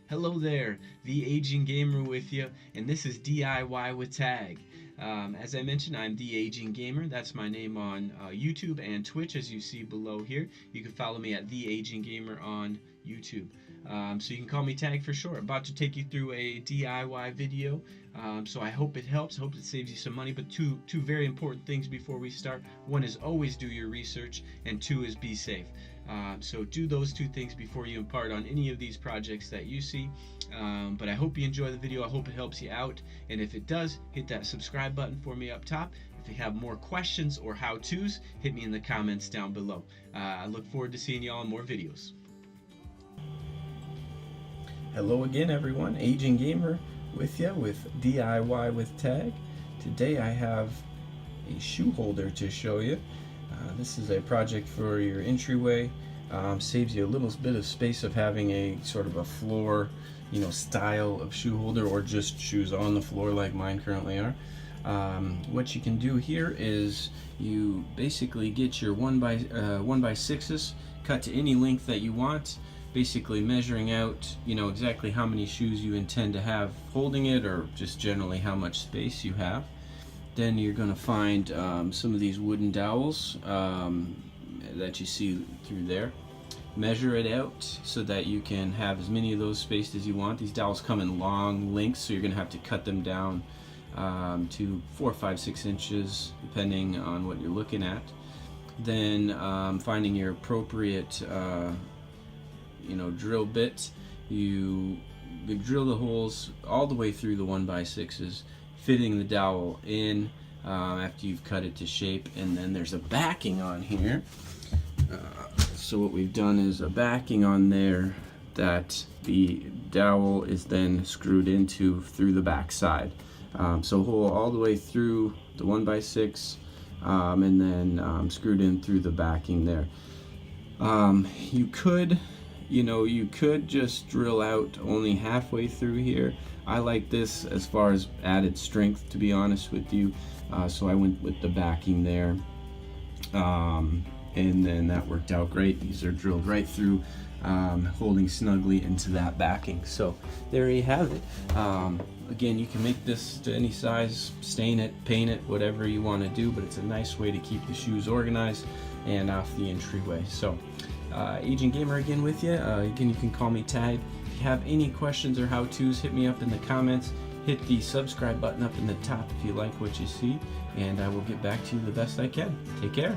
Hello there, the Aging Gamer with you, and this is DIY with Tag. As I mentioned, I'm the Aging Gamer. That's my name on YouTube and Twitch, as you see below here. You can follow me at the Aging Gamer on YouTube. So you can call me Tag for short. About to take you through a DIY video. So I hope it helps. I hope it saves you some money. But two very important things before we start. One is always do your research, and two is be safe. So do those two things before you embark on any of these projects that you see. But I hope you enjoy the video. I hope it helps you out. And if it does, hit that subscribe button for me up top. If you have more questions or how-tos, hit me in the comments down below. I look forward to seeing y'all in more videos. Hello again, everyone. Aging Gamer with you with DIY with Tag. Today I have a shoe holder to show you. This is a project for your entryway. Saves you a little bit of space of having a sort of a floor, style of shoe holder, or just shoes on the floor like mine currently are. What you can do here is you basically get your 1x6s cut to any length that you want, basically measuring out exactly how many shoes you intend to have holding it, or just generally how much space you have. Then you're going to find some of these wooden dowels that you see through there. Measure it out so that you can have as many of those spaced as you want. These dowels come in long lengths, so you're going to have to cut them down to 4, 5, 6 inches depending on what you're looking at. Then finding your appropriate drill bit. You drill the holes all the way through the 1x6s, fitting the dowel in after you've cut it to shape. And then there's a backing on here. So what we've done is a backing on there that the dowel is then screwed into through the back side. So hole all the way through the 1x6 and then screwed in through the backing there. You could just drill out only halfway through here. I like this as far as added strength, to be honest with you, so I went with the backing there, and then that worked out great. These are drilled right through, holding snugly into that backing. So there you have it. Again, you can make this to any size, stain it, paint it, whatever you want to do, but it's a nice way to keep the shoes organized and off the entryway. So Aging Gamer again with you. Again, you can call me Tag. If you have any questions or how-tos, hit me up in the comments. Hit the subscribe button up in the top if you like what you see, and I will get back to you the best I can. Take care.